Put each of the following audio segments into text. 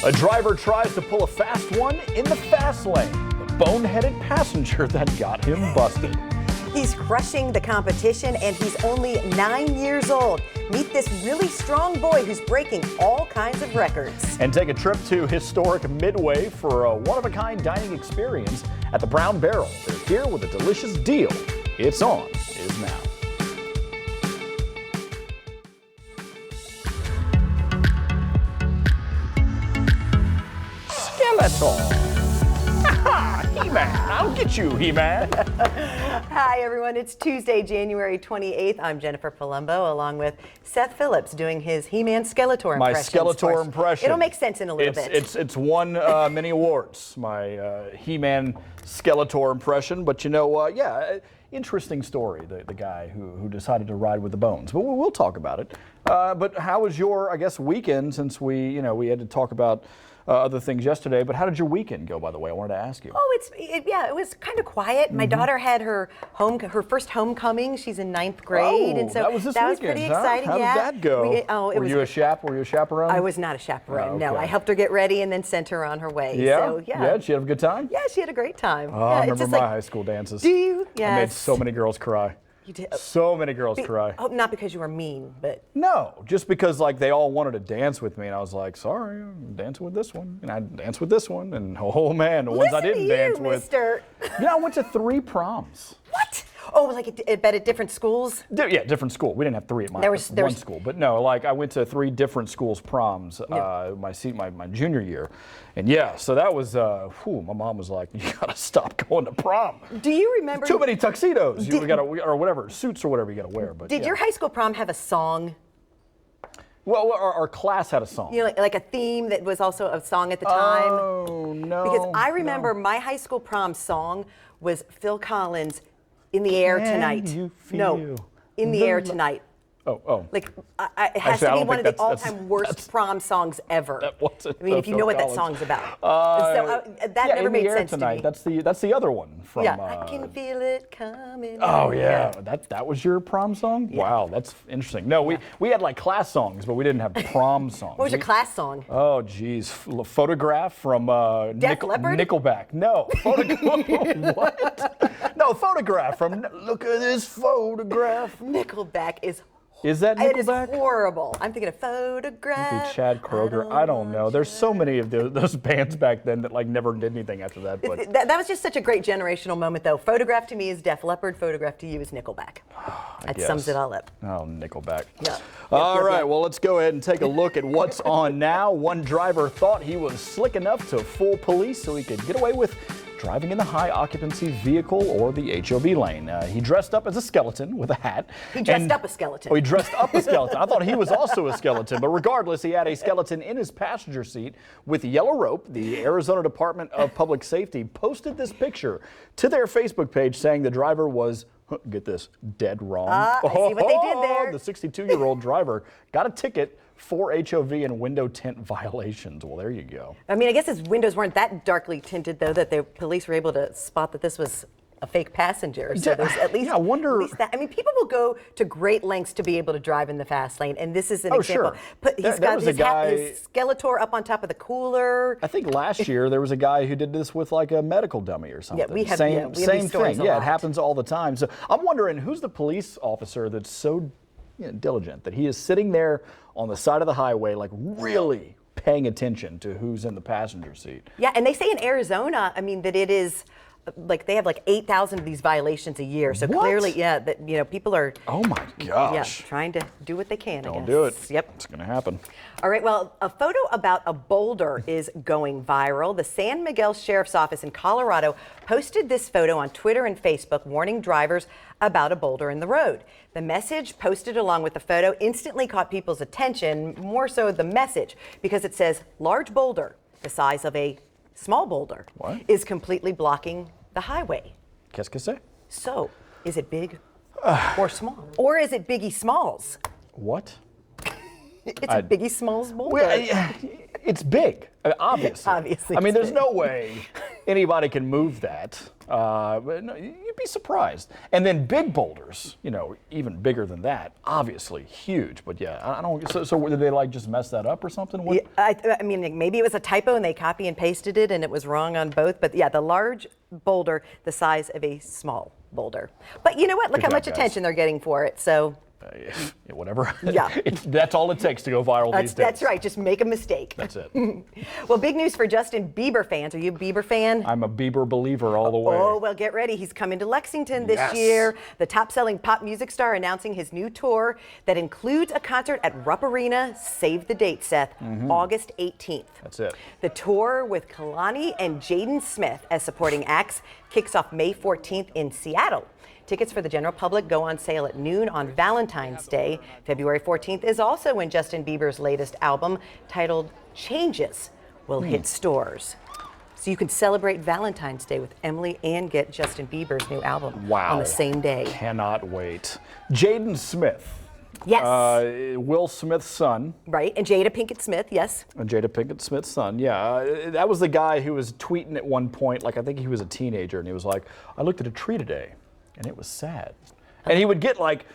A driver tries to pull a fast one in the fast lane. The boneheaded passenger that got him busted. He's crushing the competition and he's only 9 years old. Meet this really strong boy who's breaking all kinds of records. And take a trip to historic Midway for a one-of-a-kind dining experience at the Brown Barrel. They're here with a delicious deal. It's on is now. Skeletor. He-Man, I'll get you, He-Man. Hi, everyone. It's Tuesday, January 28th. I'm Jennifer Palumbo, along with Seth Phillips, doing his He-Man Skeletor impression. My Skeletor impression. It'll make sense in a little bit. It's won many awards, my He-Man Skeletor impression. But you know, yeah, interesting story, the guy who decided to ride with the bones. But we'll talk about it. But how was your, I guess, weekend, since we had to talk about other things yesterday, but how did your weekend go, by the way? I wanted to ask you. Oh, it was kind of quiet. My daughter had her first homecoming. She's in 9th grade, and so that was weekend, pretty exciting. How did that go? Were you a chaperone? I was not a chaperone. Oh, okay. No, I helped her get ready and then sent her on her way. Yeah, so, yeah. Did she have a good time? Yeah, she had a great time. Oh, I remember my high school dances. Do you? Yes. I made so many girls cry. You did. So many girls cry. Oh, not because you were mean, but no, just because like they all wanted to dance with me, and I was like, sorry, I'm dancing with this one, and I danced with this one, and oh man, the ones I didn't dance with. Yeah, I went to 3 proms. What? Oh, like at different schools? Yeah, different school. We didn't have 3 at my one school, but no, like I went to 3 different schools' proms my junior year, and yeah, so that was my mom was like, you gotta stop going to prom. Do you remember? Too many tuxedos. You gotta, or whatever, suits or whatever you gotta wear. But did your high school prom have a song? Well, our class had a song. You know, like a theme that was also a song at the time? Oh, no. Because I remember my high school prom song was Phil Collins' In the Air Tonight. In the Air Tonight. Oh. Like, it has to be one of the all-time worst prom songs ever. That wasn't. I mean, if you know what that song's about. That never made sense to me. That's the other one from. Yeah, I can feel it coming. Oh yeah, that was your prom song? Yeah. Wow, that's interesting. No, we had like class songs, but we didn't have prom songs. What was your class song? Oh geez, Photograph from Def Leppard? Nickelback. No, what? No, Photograph from Look at this photograph. Nickelback is. Is that Nickelback? It is horrible. I'm thinking of Photograph. Maybe Chad Kroeger. I don't know. There's so many of those bands back then that like never did anything after that. But that was just such a great generational moment, though. Photograph to me is Def Leppard. Photograph to you is Nickelback. That sums it all up. Oh, Nickelback. Yeah. All right. Well, let's go ahead and take a look at what's on now. One driver thought he was slick enough to fool police so he could get away with driving in the high occupancy vehicle or the HOV lane. He dressed up as a skeleton with a hat. He dressed up a skeleton. Oh, he dressed up a skeleton. I thought he was also a skeleton, but regardless, he had a skeleton in his passenger seat with yellow rope. The Arizona Department of Public Safety posted this picture to their Facebook page saying the driver was, get this, dead wrong. I see what they did there. The 62-year-old driver got a ticket for HOV and window tint violations. Well, there you go. I mean, I guess his windows weren't that darkly tinted, though, that the police were able to spot that this was a fake passenger. So there's at least, I wonder. At least that. I mean, people will go to great lengths to be able to drive in the fast lane, and this is an example. Sure. But he's got his Skeletor up on top of the cooler. I think last year there was a guy who did this with like a medical dummy or something. Yeah, we have same these stories thing. Yeah, it happens all the time. So I'm wondering who's the police officer that's so diligent that he is sitting there on the side of the highway, like really paying attention to who's in the passenger seat. Yeah, and they say in Arizona, I mean, that it is like they have like 8,000 of these violations a year. So clearly, that people are. Oh my gosh. Yeah, trying to do what they can. Don't do it. Yep. It's going to happen. All right. Well, a photo about a boulder is going viral. The San Miguel Sheriff's Office in Colorado posted this photo on Twitter and Facebook, warning drivers about a boulder in the road. The message posted along with the photo instantly caught people's attention, more so the message, because it says, large boulder, the size of a small boulder, is completely blocking the highway. Qu'est-ce que c'est? So, is it big or small? Or is it Biggie Smalls? What? It's a Biggie Smalls boulder. Well, it's big, obviously. Obviously. I mean, there's no way anybody can move that. But no, you'd be surprised. And then big boulders, even bigger than that, obviously huge. But yeah, I don't. So did they like just mess that up or something? What? Yeah, I mean, maybe it was a typo and they copy and pasted it and it was wrong on both. But yeah, the large boulder, the size of a small boulder. But you know what? Look Good how job, much guys. attention they're getting for it. So. Yeah, whatever. Yeah. That's all it takes to go viral these days. That's right. Just make a mistake. That's it. Well, big news for Justin Bieber fans. Are you a Bieber fan? I'm a Bieber believer all the way. Oh, well, get ready. He's coming to Lexington this Yes. year. The top-selling pop music star announcing his new tour that includes a concert at Rupp Arena. Save the date, Seth. August 18th. That's it. The tour with Kalani and Jaden Smith as supporting acts kicks off May 14th in Seattle. Tickets for the general public go on sale at noon on Valentine's Day. February 14th is also when Justin Bieber's latest album, titled Changes, will hit stores. So you can celebrate Valentine's Day with Emily and get Justin Bieber's new album on the same day. Cannot wait. Jaden Smith. Yes. Will Smith's son. Right, and Jada Pinkett Smith, yes. And Jada Pinkett Smith's son, yeah. That was the guy who was tweeting at one point, like I think he was a teenager, and he was like, I looked at a tree today, and it was sad. And he would get like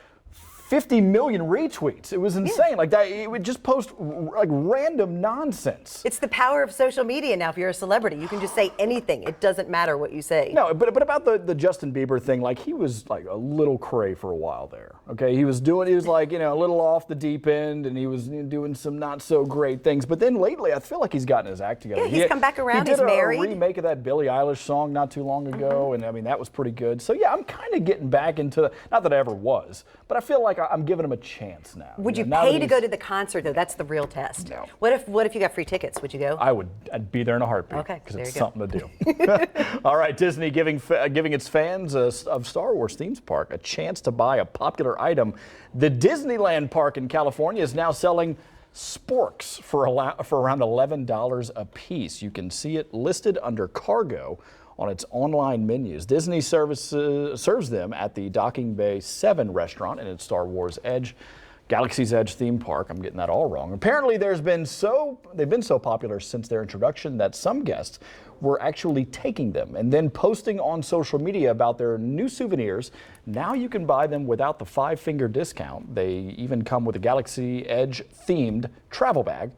50 million retweets. It was insane. Like that, it would just post like random nonsense. It's the power of social media now. If you're a celebrity, you can just say anything. It doesn't matter what you say. No, but about the Justin Bieber thing, like he was like a little cray for a while there. Okay, he was like, a little off the deep end, and he was doing some not so great things. But then lately, I feel like he's gotten his act together. Yeah, he's come back around. He's married. He did a remake of that Billie Eilish song not too long ago, and I mean that was pretty good. So yeah, I'm kind of getting back into, not that I ever was, but I feel like I'm giving him a chance now. Would you now pay that to go to the concert though? That's the real test. No. What if you got free tickets? Would you go? I'd be there in a heartbeat. Okay, because there it's you go. something to do. All right, Disney giving its fans of Star Wars themes park a chance to buy a popular item. The Disneyland park in California is now selling Sporks for around $11 a piece. You can see it listed under cargo on its online menus. Disney serves them at the Docking Bay 7 restaurant in its Star Wars Galaxy's Edge theme park. I'm getting that all wrong. Apparently they've been so popular since their introduction that some guests were actually taking them and then posting on social media about their new souvenirs. Now you can buy them without the 5-finger discount. They even come with a Galaxy Edge themed travel bag.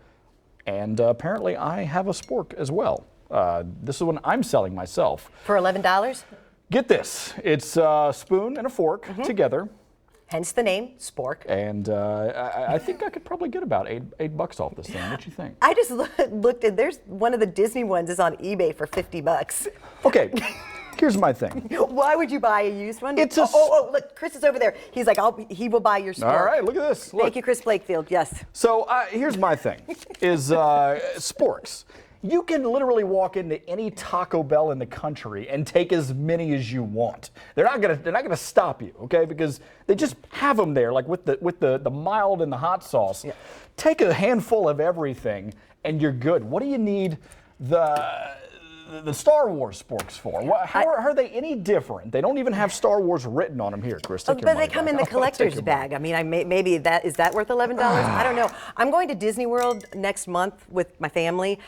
And apparently I have a spork as well. This is one I'm selling myself. For $11? Get this. It's a spoon and a fork together. Hence the name, Spork. And I think I could probably get about $8 off this thing. What do you think? I just looked at, there's one of the Disney ones is on eBay for $50. Okay, here's my thing. Why would you buy a used one? It's a look, Chris is over there. He's like, he will buy your Spork. All right, look at this. Look. Thank you, Chris Blakefield, yes. So here's my thing, is Sporks. You can literally walk into any Taco Bell in the country and take as many as you want. They're not gonna stop you, okay? Because they just have them there, like with the mild and the hot sauce. Yeah. Take a handful of everything, and you're good. What do you need the Star Wars sporks for? How are they any different? They don't even have Star Wars written on them. Here, Chris, take your but money they come back. in the collector's bag. I mean, maybe is that worth $11? I don't know. I'm going to Disney World next month with my family.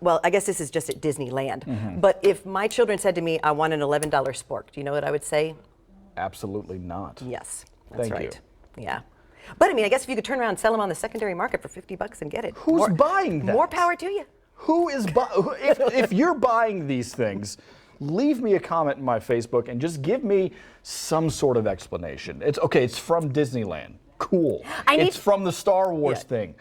Well, I guess this is just at Disneyland. But if my children said to me, I want an $11 spork, do you know what I would say? Absolutely not. Yes, that's Thank right. you. Yeah. But I mean, I guess if you could turn around and sell them on the secondary market for $50 and get it. Who's buying that? More power to you. Who is if you're buying these things, leave me a comment in my Facebook and just give me some sort of explanation. It's okay, it's from Disneyland. Cool. It's from the Star Wars thing.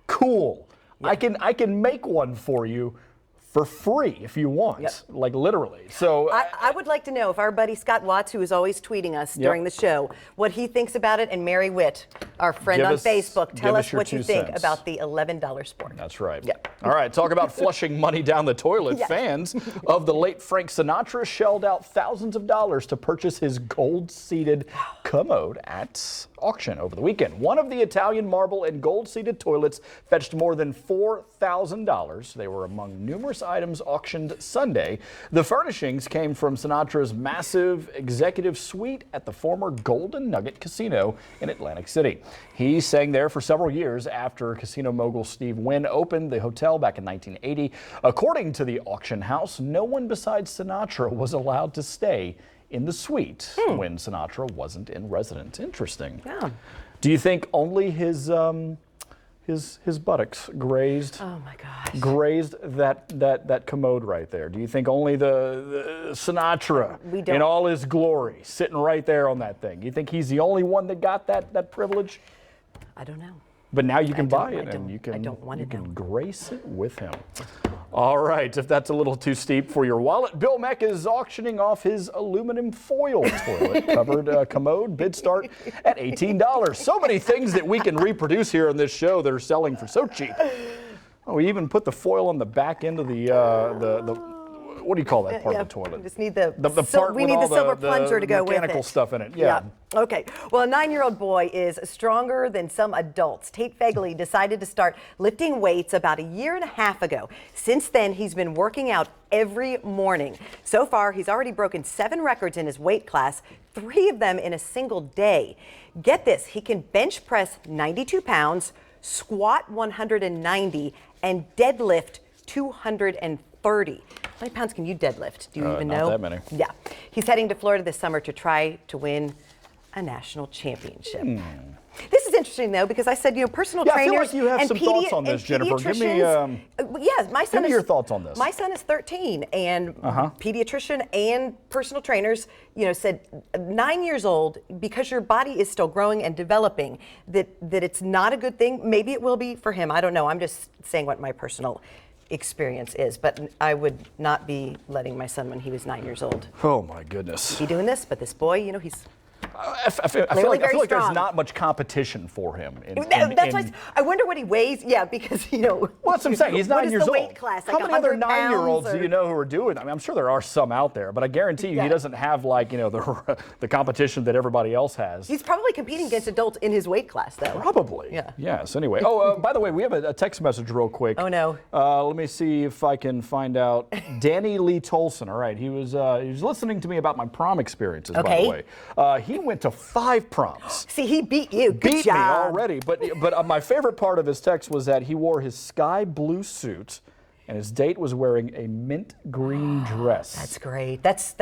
Cool. Yeah. I can make one for you for free if you want, like literally. So I would like to know if our buddy Scott Watts, who is always tweeting us during the show, what he thinks about it. And Mary Witt, our friend on Facebook, tell us what you think about the $11 sport. That's right. Yep. All right, talk about flushing money down the toilet. Fans of the late Frank Sinatra shelled out thousands of dollars to purchase his gold-seated commode at auction over the weekend. One of the Italian marble and gold-seated toilets fetched more than $4,000. They were among numerous items auctioned Sunday. The furnishings came from Sinatra's massive executive suite at the former Golden Nugget Casino in Atlantic City. He sang there for several years after casino mogul Steve Wynn opened the hotel back in 1980. According to the auction house, no one besides Sinatra was allowed to stay in the suite when Sinatra wasn't in residence. Interesting. Yeah. Do you think only his buttocks grazed? Oh my gosh. Grazed that commode right there. Do you think only the Sinatra in all his glory sitting right there on that thing? You think he's the only one that got that privilege? I don't know. But now you can buy it and you I don't want to can know. grace it with him. All right, if that's a little too steep for your wallet, Bill Meck is auctioning off his aluminum foil toilet covered commode. Bid start at $18. So many things that we can reproduce here on this show that are selling for so cheap. Oh, we even put the foil on the back end of the what do you call that part of the toilet? We just need the part we with need all the silver plunger to go with it. Mechanical stuff in it. Yeah. Okay. Well, a 9-year-old boy is stronger than some adults. Tate Fegley decided to start lifting weights about a year and a half ago. Since then, he's been working out every morning. So far, he's already broken 7 records in his weight class, 3 of them in a single day. Get this, he can bench press 92 pounds, squat 190, and deadlift 230. How many pounds can you deadlift? Do you even know? Not that many. Yeah. He's heading to Florida this summer to try to win a national championship. This is interesting, though, because I said, personal I feel trainers like you have some thoughts on this, Jennifer. Give me, give me your thoughts on this. My son is 13, and pediatrician and personal trainers, said 9 years old, because your body is still growing and developing, that it's not a good thing. Maybe it will be for him. I don't know. I'm just saying what my personal experience is, but I would not be letting my son when he was 9 years old. Oh my goodness. Be doing this, but this boy, he's I feel like there's not much competition for him. That's why I wonder what he weighs. Yeah, because Well, that's what I'm saying. He's 9 years old. Weight class? Like how many other 9-year-olds or... do you know who are doing? I mean, I'm sure there are some out there, but I guarantee you, he doesn't have the competition that everybody else has. He's probably competing against adults in his weight class, though. Probably. Yeah. Yes. Anyway. Oh, by the way, we have a text message real quick. Oh no. Let me see if I can find out. Danny Lee Tolson. All right. He was listening to me about my prom experiences. Okay. By the way, he went to 5 proms. See, he beat you. Good beat job. me already. But my favorite part of his text was that he wore his sky blue suit, and his date was wearing a mint green dress. That's great. That's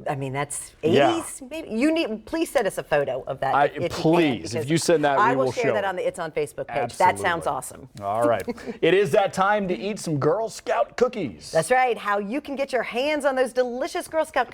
80s. Maybe please send us a photo of that. Please, if you send that, we will share. I will share that on the It's On Facebook page. Absolutely. That sounds awesome. All right. It is that time to eat some Girl Scout cookies. That's right. How you can get your hands on those delicious Girl Scout